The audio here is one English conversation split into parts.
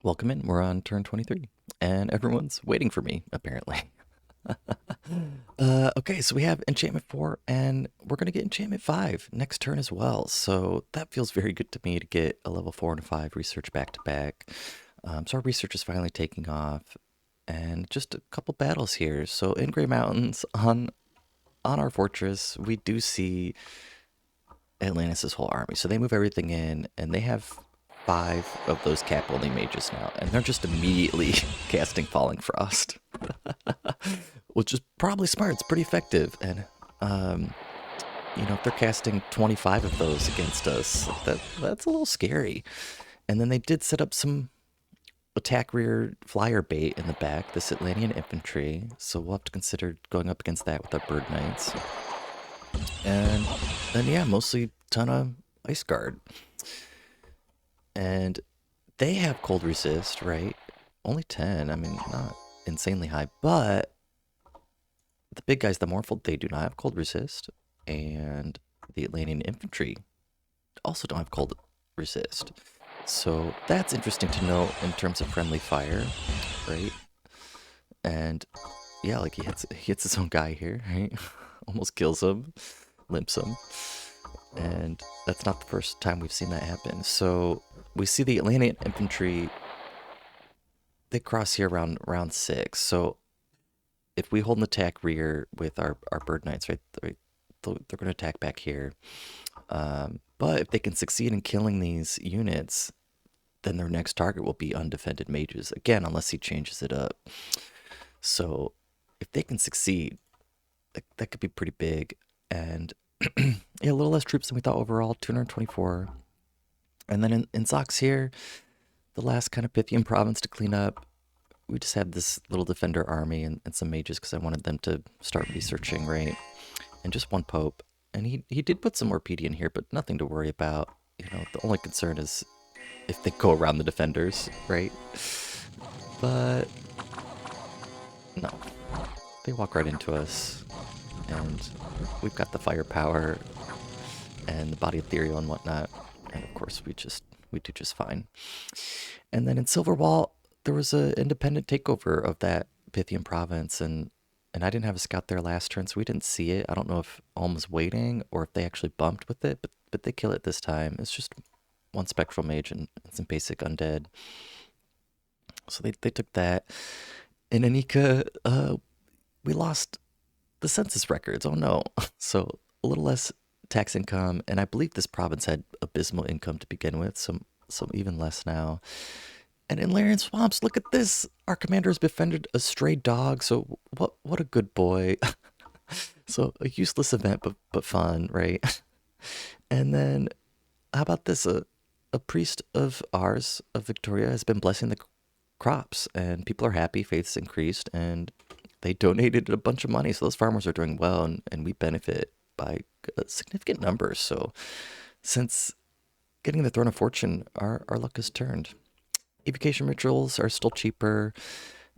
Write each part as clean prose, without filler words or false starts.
Welcome in. We're on turn 23, and everyone's waiting for me, apparently. Okay, so we have enchantment 4, and we're going to get enchantment 5 next turn as well. So that feels very good to me to get a level 4 and 5 research back to back. So our research is finally taking off, and just a couple battles here. So in Grey Mountains, on our fortress, we do see Atlantis' whole army. So they move everything in, and they have 5 of those cap only mages now, and they're just immediately casting Falling Frost, which is probably smart. It's pretty effective, and if they're casting 25 of those against us, that's a little scary. And then they did set up some attack rear flyer bait in the back, this Atlantean infantry, so we'll have to consider going up against that with our bird knights. And then yeah, mostly ton of ice guard. And they have cold resist, right? Only 10. I mean, not insanely high, but the big guys, the Morphle, they do not have cold resist. And the Atlantean infantry also don't have cold resist. So that's interesting to know in terms of friendly fire, right? And yeah, like he hits his own guy here, right? Almost kills him, limps him. And that's not the first time we've seen that happen. So we see the Atlantean infantry, they cross here around round 6. So if we hold an attack rear with our bird knights, right, they're going to attack back here. But if they can succeed in killing these units, then their next target will be undefended mages. Again, unless he changes it up. So if they can succeed, that could be pretty big. And yeah, a little less troops than we thought overall, 224. And then in Zox here, the last kind of Pythian province to clean up, we just had this little defender army and some mages because I wanted them to start researching, right? And just one pope. And he did put some more PD in here, but nothing to worry about. The only concern is if they go around the defenders, right? But no, they walk right into us. And we've got the firepower and the body ethereal and whatnot. And of course, we do just fine. And then in Silverwall, there was an independent takeover of that Pythian province, and I didn't have a scout there last turn, so we didn't see it. I don't know if Ulm was waiting or if they actually bumped with it, but they kill it this time. It's just one spectral mage and some basic undead. So they took that. In Anika, we lost the census records. Oh no. So a little less tax income, and I believe this province had abysmal income to begin with, so even less now. And in Larian Swamps, look at this. Our commander has befriended a stray dog, so what a good boy. So a useless event, but fun, right? And then how about this? A priest of ours, of Victoria, has been blessing the crops, and people are happy, faith's increased, and they donated a bunch of money, so those farmers are doing well, and we benefit by significant numbers. So since getting the Throne of Fortune, our luck has turned. Evocation rituals are still cheaper,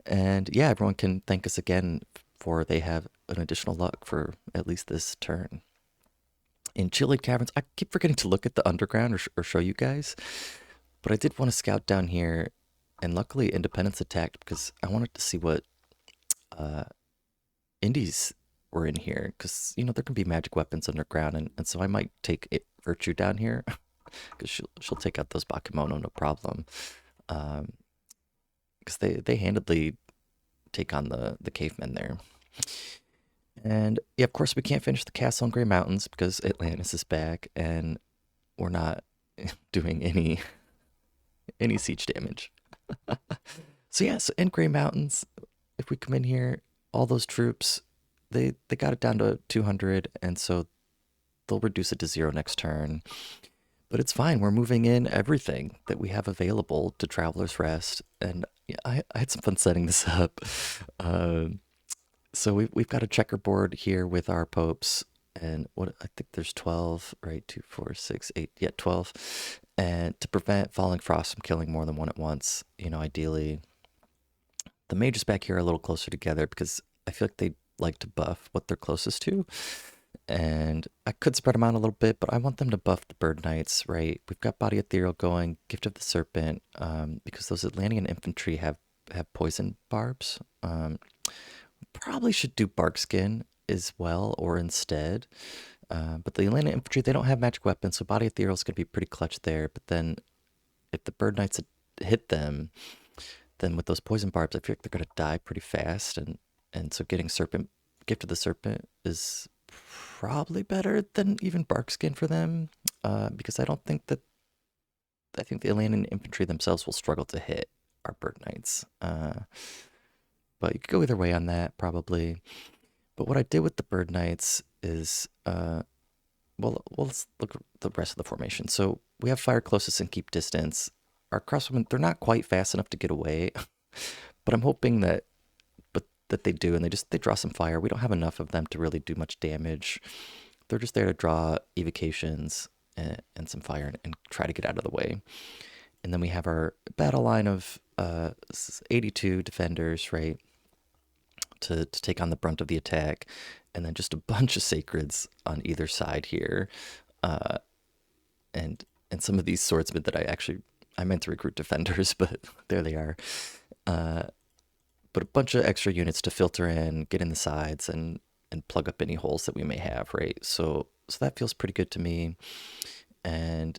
and yeah, everyone can thank us again for they have an additional luck for at least this turn. In Chilled Caverns, I keep forgetting to look at the underground or show you guys, but I did want to scout down here, and luckily Independence attacked because I wanted to see what indies were in here, because there can be magic weapons underground, and so I might take Virtue down here because she'll take out those Bakemono no problem. Because they handedly take on the cavemen there. And yeah, of course we can't finish the castle in Grey Mountains because Atlantis is back, and we're not doing any siege damage. So yeah, so in Grey Mountains, if we come in here, all those troops, they got it down to 200, and so they'll reduce it to 0 next turn. But it's fine. We're moving in everything that we have available to Traveler's Rest, and yeah, I had some fun setting this up. So we've got a checkerboard here with our popes, and what I think there's 12, right? 2, 4, 6, 8, yeah, 12. And to prevent Falling Frost from killing more than one at once, ideally, the mages back here are a little closer together because I feel like they like to buff what they're closest to. And I could spread them out a little bit, but I want them to buff the Bird Knights, right? We've got Body Ethereal going, Gift of the Serpent, because those Atlantean infantry have poison barbs. Probably should do Bark Skin as well, or instead. But the Atlantean infantry, they don't have magic weapons, so Body Ethereal is going to be pretty clutch there. But then if the Bird Knights hit them, then with those poison barbs, I feel like they're going to die pretty fast. And so getting Serpent, Gift of the Serpent is probably better than even Bark Skin for them, because I think the Atlantean infantry themselves will struggle to hit our Bird Knights. But you could go either way on that, probably. But what I did with the Bird Knights is, well, let's look at the rest of the formation. So we have fire closest and keep distance. Our crossbowmen, they're not quite fast enough to get away, but I'm hoping that they do, and they draw some fire. We don't have enough of them to really do much damage. They're just there to draw evocations and some fire and try to get out of the way. And then we have our battle line of 82 defenders, right, to take on the brunt of the attack, and then just a bunch of sacreds on either side here, uh, and some of these swordsmen that I meant to recruit defenders, but there they are. Uh, but a bunch of extra units to filter in, get in the sides, and plug up any holes that we may have, right? So that feels pretty good to me. And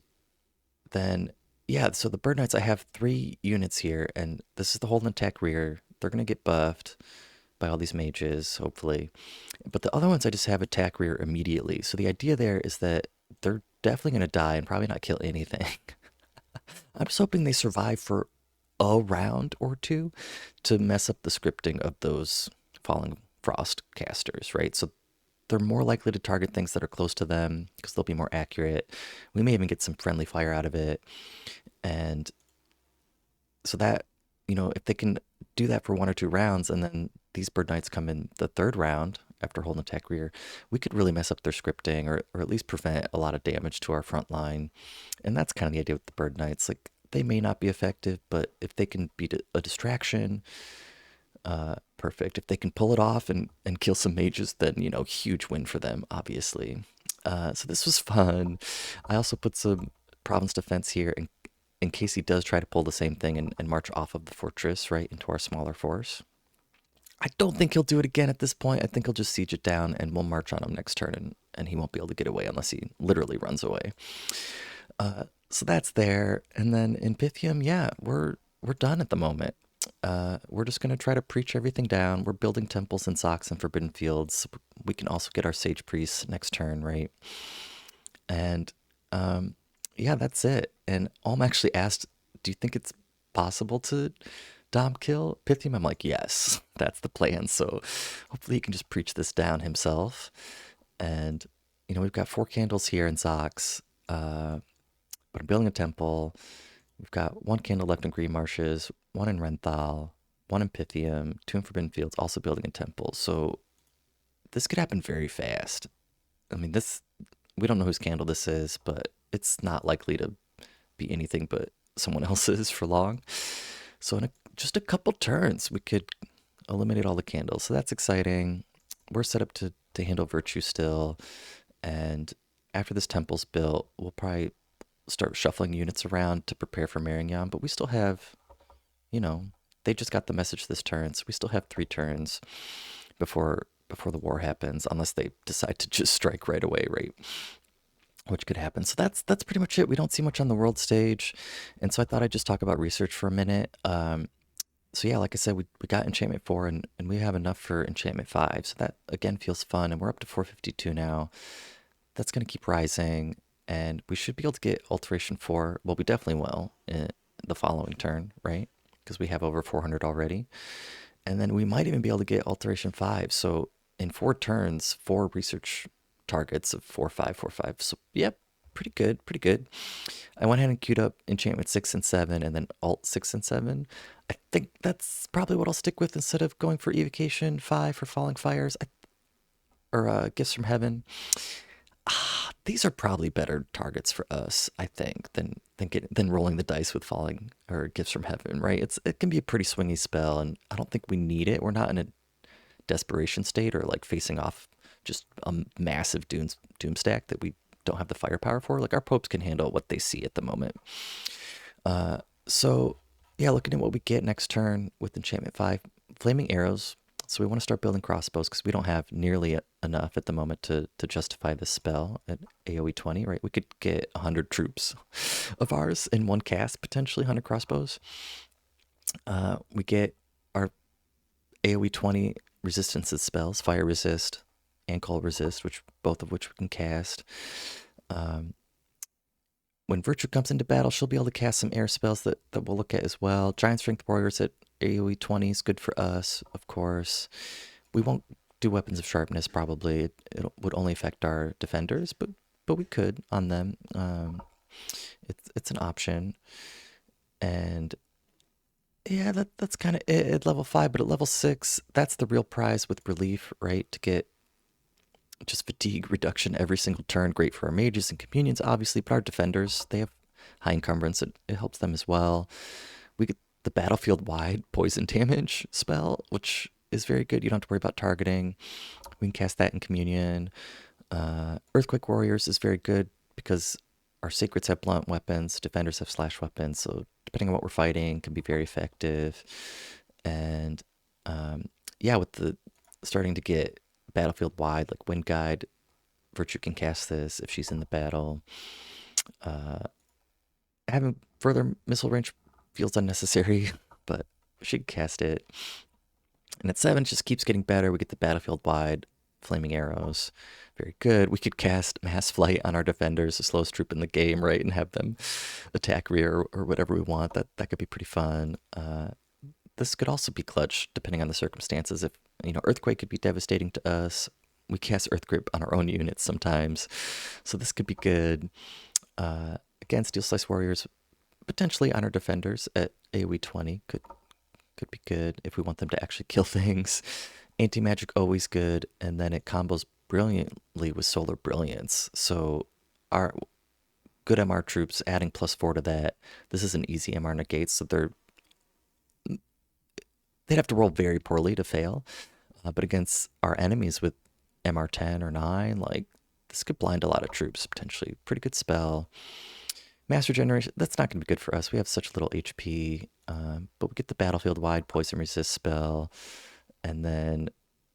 then yeah, so the Bird Knights, I have 3 units here, and this is the hold and attack rear. They're gonna get buffed by all these mages, hopefully. But the other ones I just have attack rear immediately. So the idea there is that they're definitely gonna die and probably not kill anything. I'm just hoping they survive for a round or two to mess up the scripting of those Falling Frost casters, right? So they're more likely to target things that are close to them because they'll be more accurate. We may even get some friendly fire out of it. And so that, if they can do that for 1 or 2 rounds, and then these Bird Knights come in the third round after holding attack rear, we could really mess up their scripting, or at least prevent a lot of damage to our front line. And that's kind of the idea with the Bird Knights. Like, they may not be effective, but if they can beat a distraction, perfect. If they can pull it off and kill some mages, then, huge win for them, obviously. So this was fun. I also put some province defense here in case he does try to pull the same thing and march off of the fortress, right, into our smaller force. I don't think he'll do it again at this point. I think he'll just siege it down, and we'll march on him next turn, and he won't be able to get away unless he literally runs away. So that's there. And then in Pythium, yeah, we're done at the moment. We're just gonna try to preach everything down. We're building temples and socks and forbidden fields. We can also get our sage priests next turn, right? And yeah, that's it. And Alm actually asked, "Do you think it's possible to dom kill Pythium?" I'm like, yes, that's the plan. So hopefully he can just preach this down himself. And we've got 4 candles here in Zox. But I'm building a temple. We've got 1 candle left in Green Marshes, 1 in Renthal, 1 in Pythium, 2 in Forbidden Fields, also building a temple. So this could happen very fast. I mean, we don't know whose candle this is, but it's not likely to be anything but someone else's for long. So in just a couple turns, we could eliminate all the candles. So that's exciting. We're set up to handle Virtue still. And after this temple's built, we'll probably start shuffling units around to prepare for Marignan, but we still have, they just got the message this turn, so we still have 3 turns before the war happens, unless they decide to just strike right away, right? Which could happen. So that's pretty much it. We don't see much on the world stage, and so I thought I'd just talk about research for a minute. So yeah, like I said, we got enchantment 4, and we have enough for enchantment 5, so that again feels fun, and we're up to 452 now. That's going to keep rising, and we should be able to get alteration 4. Well, we definitely will in the following turn, right? Because we have over 400 already. And then we might even be able to get alteration 5. So in 4 turns, 4 research targets of 4, 5, 4, 5. So yep, pretty good, pretty good. I went ahead and queued up enchantment 6 and 7, and then alt 6 and 7. I think that's probably what I'll stick with instead of going for evocation 5 for falling fires, or gifts from heaven. These are probably better targets for us, I think, than rolling the dice with falling or gifts from heaven, right? It can be a pretty swingy spell, and I don't think we need it. We're not in a desperation state or like facing off just a massive doom stack that we don't have the firepower for. Like, our popes can handle what they see at the moment. So yeah, looking at what we get next turn with enchantment 5, flaming arrows. So we want to start building crossbows because we don't have nearly enough at the moment to justify this spell at AoE 20, right? We could get 100 troops of ours in one cast, potentially 100 crossbows. We get our AoE 20 resistances spells, fire resist and cold resist, both of which we can cast. When Virtue comes into battle, she'll be able to cast some air spells that we'll look at as well. Giant Strength Warriors at AoE 20 is good for us, of course. We won't do Weapons of Sharpness, probably. It would only affect our defenders, but we could on them. It's an option. And yeah, that's kind of it at level 5, but at level 6, that's the real prize with Relief, right? To get just fatigue reduction every single turn. Great for our mages and companions, obviously, but our defenders, they have high encumbrance. It helps them as well. We get the battlefield-wide poison damage spell, which is very good. You don't have to worry about targeting. We can cast that in Communion. Earthquake Warriors is very good because our Sacreds have blunt weapons, defenders have slash weapons, so depending on what we're fighting, can be very effective. And yeah, with the starting to get battlefield wide, like Wind Guide, Virtue can cast this if she's in the battle. Having further missile range feels unnecessary, but she can cast it. And at 7, just keeps getting better. We get the battlefield wide flaming arrows. Very good. We could cast Mass Flight on our defenders, the slowest troop in the game, right? And have them attack rear or whatever we want. That could be pretty fun. This could also be clutch, depending on the circumstances. If, Earthquake could be devastating to us. We cast Earthgrip on our own units sometimes. So this could be good. Again, Steel Slice Warriors, potentially on our defenders at AoE 20, could be good if we want them to actually kill things. Anti-magic, always good. And then it combos brilliantly with Solar Brilliance. So our good MR troops, adding +4 to that. This is an easy MR negate, so they'd have to roll very poorly to fail. But against our enemies with MR 10 or 9, like, this could blind a lot of troops, potentially. Pretty good spell. Mass Regeneration, that's not going to be good for us. We have such little HP. But we get the battlefield-wide Poison Resist spell. And then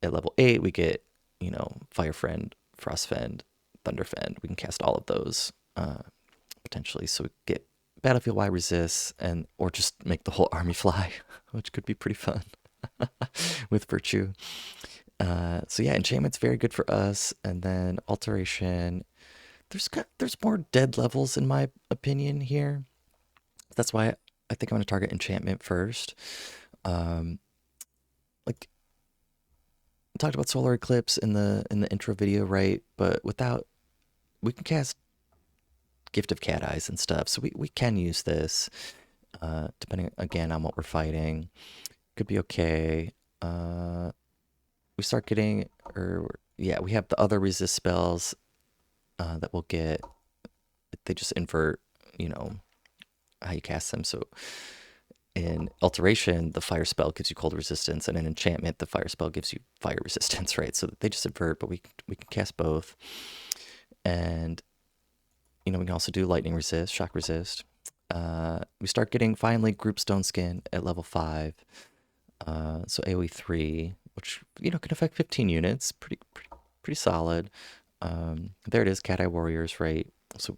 at level 8, we get, Fire Friend, Frost Fend, Thunder Fend. We can cast all of those, potentially. So we get battlefield-wide resist, or just make the whole army fly, which could be pretty fun with Virtue. So yeah, Enchantment's very good for us. And then Alteration, there's more dead levels in my opinion here. That's why I think I'm going to target Enchantment first. Like, I talked about Solar Eclipse in the intro video, right? But we can cast Gift of Cat Eyes and stuff, so we can use this, depending, again, on what we're fighting. Could be okay. We start getting, we have the other resist spells that we'll get. They just invert, how you cast them. So in Alteration, the fire spell gives you cold resistance, and in Enchantment, the fire spell gives you fire resistance, right? So they just invert, but we can cast both. And, we can also do lightning resist, shock resist. We start getting, finally, Group Stone Skin at level 5. So AoE 3, which, can affect 15 units. Pretty solid. There it is, Cat Eye Warriors, right? So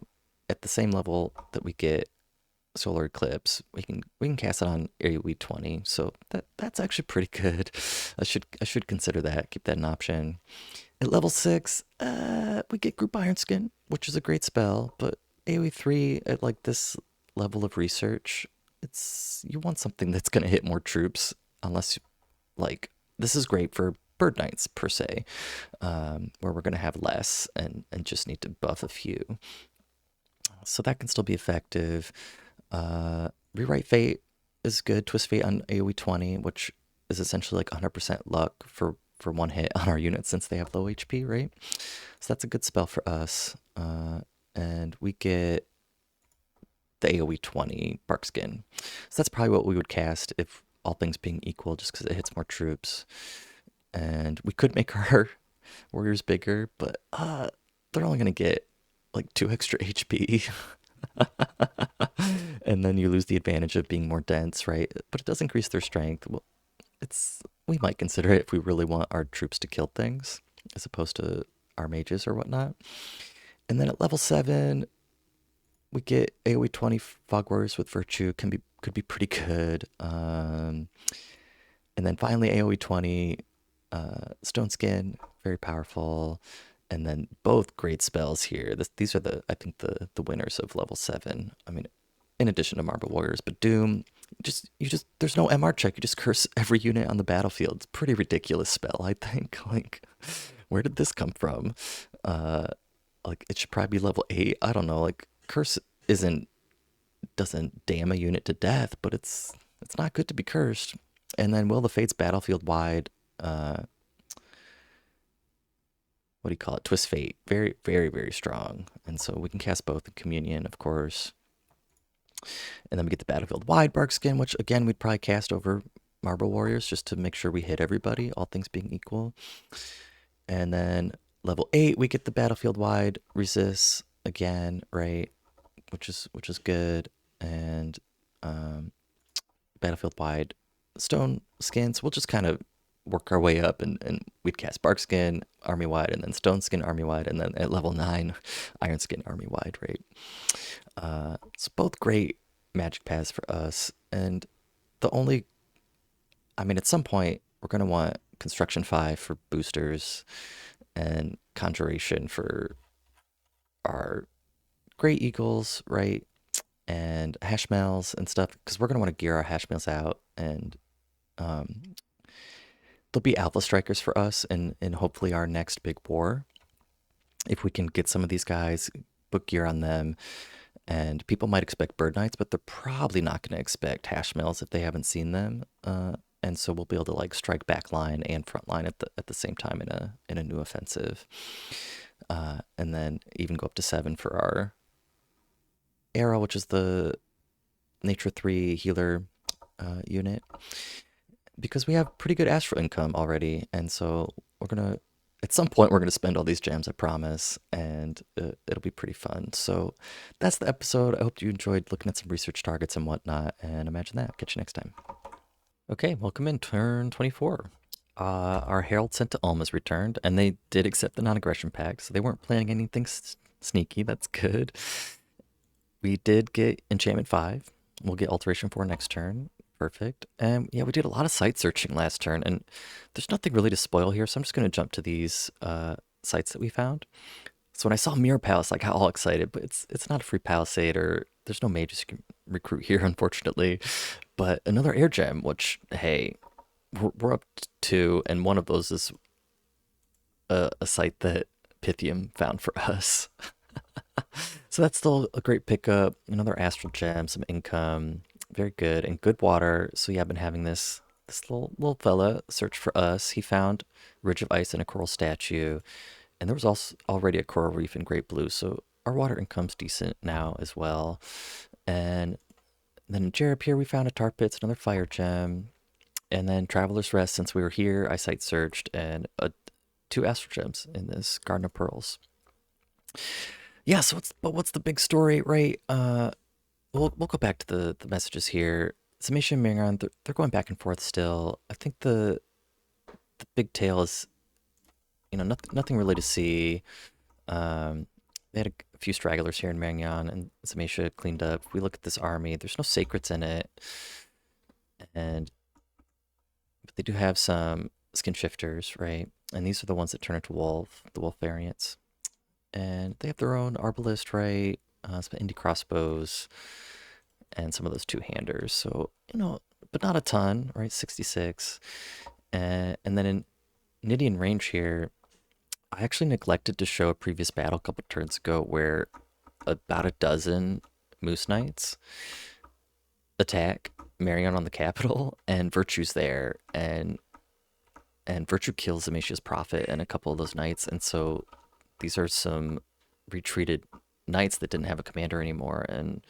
at the same level that we get Solar Eclipse, we can cast it on AoE 20. So that's actually pretty good. I should consider that. Keep that an option. At level 6, we get Group Iron Skin, which is a great spell, but AoE 3 at like this level of research, you want something that's going to hit more troops, unless this is great for Bird Knights per se, where we're going to have less and just need to buff a few. So that can still be effective. Rewrite Fate is good. Twist Fate on AoE 20, which is essentially like 100% luck for one hit on our units since they have low HP, right? So that's a good spell for us. And we get the AoE 20 Bark Skin. So that's probably what we would cast if all things being equal, just because it hits more troops. And we could make our warriors bigger, but they're only gonna get like 2 extra HP. And then you lose the advantage of being more dense, right? But it does increase their strength. Well, we might consider it if we really want our troops to kill things, as opposed to our mages or whatnot. And then at level 7, we get AoE 20 Fog Warriors with Virtue, could be pretty good. And then finally AoE 20 Stone Skin, very powerful. And then both great spells here. These are I think the winners of level 7. I mean, in addition to Marble Warriors, but Doom, there's no MR check. You just curse every unit on the battlefield. It's a pretty ridiculous spell, I think. Like, where did this come from? Like, it should probably be level 8. I don't know. Like, curse doesn't damn a unit to death, but it's not good to be cursed. And then Will the Fates battlefield wide. What do you call it? Twist Fate. Very, very, very strong. And so we can cast both in Communion, of course. And then we get the battlefield wide Bark Skin, which again we'd probably cast over Marble Warriors just to make sure we hit everybody, all things being equal. And then level 8, we get the battlefield wide Resist again, right? Which is good. And battlefield wide Stone Skins. We'll just kind of work our way up, and we'd cast Bark Skin army wide, and then Stone Skin army wide, and then at level 9, Iron Skin army wide, right? It's both great magic paths for us, and at some point we're gonna want Construction 5 for boosters, and Conjuration for our Great Eagles, right? And hash mails and stuff, because we're gonna want to gear our hash mails out, and there'll be Alpha Strikers for us in hopefully our next big war. If we can get some of these guys, book gear on them, and people might expect Bird Knights, but they're probably not going to expect hash mails if they haven't seen them. And so we'll be able to like strike back line and front line at the same time in a new offensive, and then even go up to 7 for our Arrow, which is the Nature 3 healer unit, because we have pretty good astral income already, and so at some point we're gonna spend all these gems, I promise, and it'll be pretty fun. So that's the episode. I hope you enjoyed looking at some research targets and whatnot, and imagine that. Catch you next time. Okay, welcome in turn 24. Our Herald sent to Ulm has returned, and they did accept the non-aggression pact, so they weren't planning anything sneaky. That's good. We did get Enchantment 5. We'll get Alteration 4 next turn. Perfect. And yeah, we did a lot of site searching last turn, and there's nothing really to spoil here, so I'm just going to jump to these sites that we found. So when I saw Mirror Palace, I got all excited, but it's not a free palisade, or there's no mages you can recruit here, unfortunately. But another air gem, which, hey, we're up to 2, and one of those is a site that Pythium found for us. So that's still a great pickup. Another astral gem, some income, very good, and good water. So yeah, I've been having this little fella search for us. He found Ridge of Ice and a coral statue, and there was also already a coral reef in Great Blue. So our water income's decent now as well. And then in Jereb here we found a tar pits, another fire gem, and then Traveler's Rest. Since we were here, I site searched, and 2 astral gems in this Garden of Pearls. Yeah, so what's the big story, right? We'll go back to the messages here. Summation and Mingron, they're going back and forth still. I think the big tale is, nothing really to see. They had a few stragglers here in Mangyan, and Zamaisha cleaned up. If we look at this army, there's no sacrets in it, but they do have some skin shifters, right? And these are the ones that turn into wolf, the wolf variants. And they have their own arbalist, right? Some indie crossbows, and some of those 2-handers. So, but not a ton, right? 66. And then in Nidian range here, I actually neglected to show a previous battle a couple turns ago where about a dozen Moose Knights attack Marion on the capital, and Virtue's there, and Virtue kills Amisha's Prophet and a couple of those knights, and so these are some retreated knights that didn't have a commander anymore, and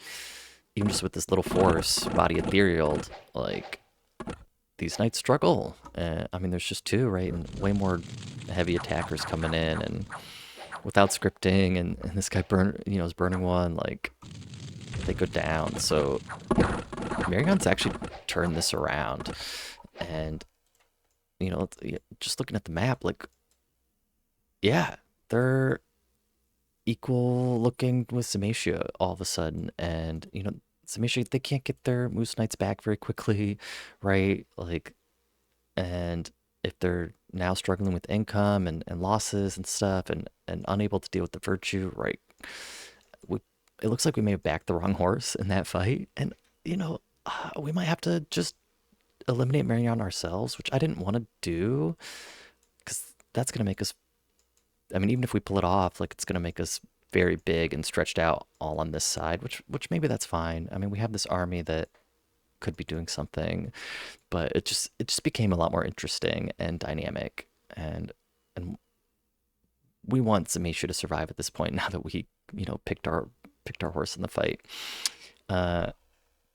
even just with this little force, Body Ethereal, like, these knights struggle. I mean, there's just two, right? And way more heavy attackers coming in, and without scripting, and this guy is burning one, like, they go down. So Marion's actually turned this around. And, just looking at the map, like, yeah, they're equal looking with Samacia all of a sudden. And, Samacia, they can't get their Moose Knights back very quickly, right? Like, and if they're now struggling with income and losses and stuff, and unable to deal with the virtue, right? We, it looks like we may have backed the wrong horse in that fight. And, we might have to just eliminate Marion ourselves, which I didn't want to do, because that's going to make us, I mean, even if we pull it off, like, it's going to make us very big and stretched out all on this side, which maybe that's fine. I mean, we have this army that could be doing something, but it just became a lot more interesting and dynamic, and we want Zamisha to survive at this point now that we, picked our horse in the fight. Uh,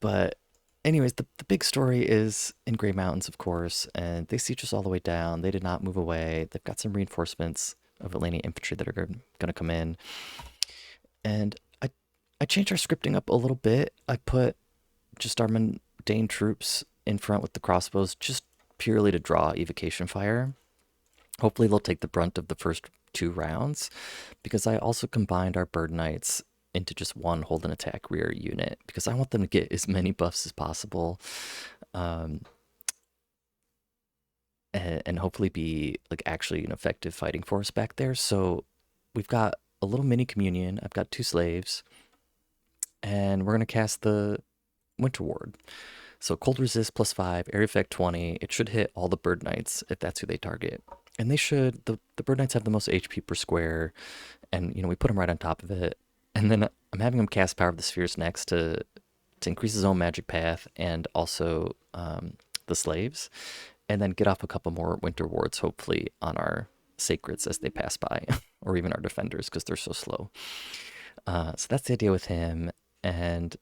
but anyways, the big story is in Grey Mountains, of course, and they siege us all the way down. They did not move away. They've got some reinforcements of Atlantean infantry that are going to come in. And I changed our scripting up a little bit. I put just our mundane troops in front with the crossbows, just purely to draw evocation fire. Hopefully they'll take the brunt of the first 2 rounds, because I also combined our bird knights into just one hold and attack rear unit, because I want them to get as many buffs as possible, um, and hopefully be like actually an effective fighting force back there. So we've got a little mini communion. I've got 2 slaves, and we're gonna cast the Winter Ward. So cold resist +5, area effect 20. It should hit all the bird knights if that's who they target. And they should. The bird knights have the most HP per square, and we put them right on top of it. And then I'm having him cast Power of the Spheres next to increase his own magic path, and also the slaves, and then get off a couple more Winter Wards, hopefully, on our sacreds as they pass by, or even our defenders, because they're so slow. So that's the idea with him. And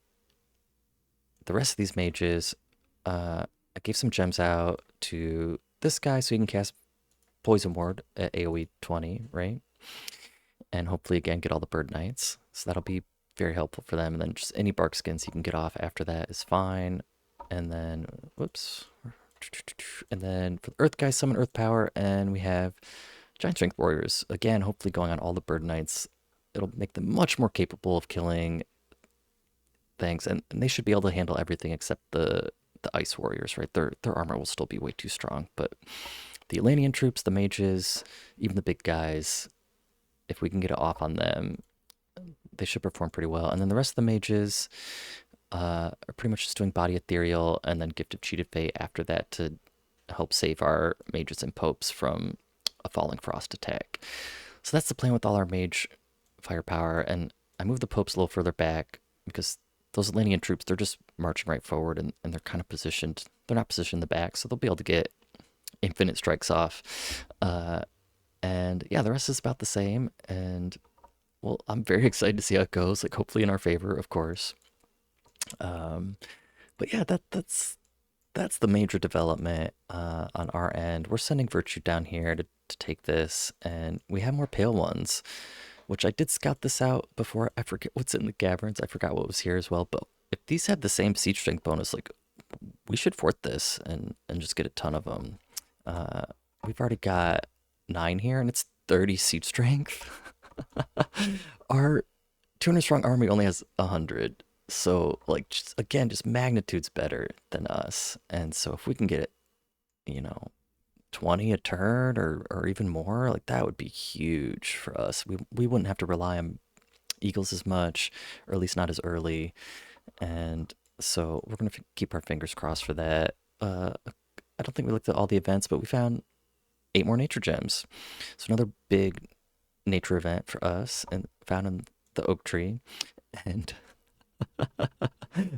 the rest of these mages, I gave some gems out to this guy so he can cast Poison Ward at AoE 20, right? And hopefully, again, get all the bird knights. So that'll be very helpful for them. And then just any bark skins you can get off after that is fine. And then, whoops. And then for the Earth guys, summon Earth Power. And we have Giant Strength Warriors. Again, hopefully going on all the bird knights. It'll make them much more capable of killing things. And they should be able to handle everything except the Ice Warriors, right? Their armor will still be way too strong. But the Atlantean troops, the mages, even the big guys, if we can get it off on them, they should perform pretty well. And then the rest of the mages are pretty much just doing Body Ethereal and then Gift of Cheated Fate after that to help save our mages and popes from a Falling Frost attack. So that's the plan with all our mage firepower. And I moved the popes a little further back because those Atlantean troops, they're just marching right forward, and they're kind of positioned. They're not positioned in the back, so they'll be able to get infinite strikes off. And yeah, the rest is about the same. And well, I'm very excited to see how it goes. Like, hopefully in our favor, of course. But yeah, that's the major development on our end. We're sending Virtue down here to take this, and we have more Pale Ones, which I did scout this out before. I forget what's in the Caverns. I forgot what was here as well. But if these had the same siege strength bonus, like, we should fort this and just get a ton of them. We've already got 9 here, and it's 30 siege strength. Our 200 strong army only has 100. So, like, just magnitudes better than us. And so if we can get, 20 a turn or even more, like, that would be huge for us. We wouldn't have to rely on eagles as much, or at least not as early. And so we're going to keep our fingers crossed for that. I don't think we looked at all the events, but we found 8 more nature gems. So another big nature event for us, and found in the oak tree. And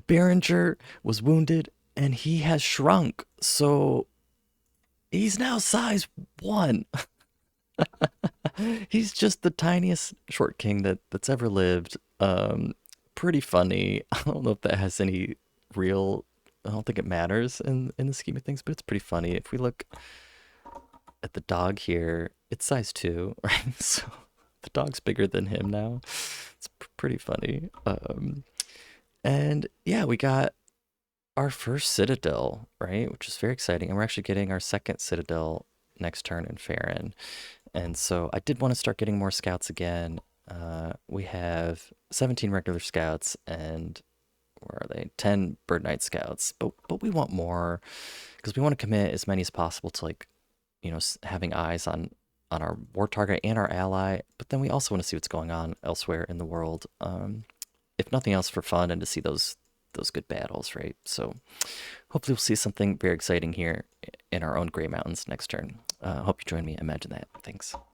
Behringer was wounded, and he has shrunk. So he's now size 1. He's just the tiniest short king that's ever lived. Pretty funny. I don't know if that has any real I don't think it matters in the scheme of things, but it's pretty funny. If we look at the dog here, it's size 2, right? So the dog's bigger than him now. It's pretty funny. And yeah, we got our first Citadel, right? Which is very exciting. And we're actually getting our second Citadel next turn in Farron. And so I did want to start getting more scouts again. We have 17 regular scouts and where are they? 10 Bird Knight scouts. But we want more because we want to commit as many as possible to like, having eyes on our war target and our ally. But then we also want to see what's going on elsewhere in the world. If nothing else for fun and to see those good battles, right? So hopefully we'll see something very exciting here in our own Grey Mountains next turn. Hope you join me. Imagine that. Thanks.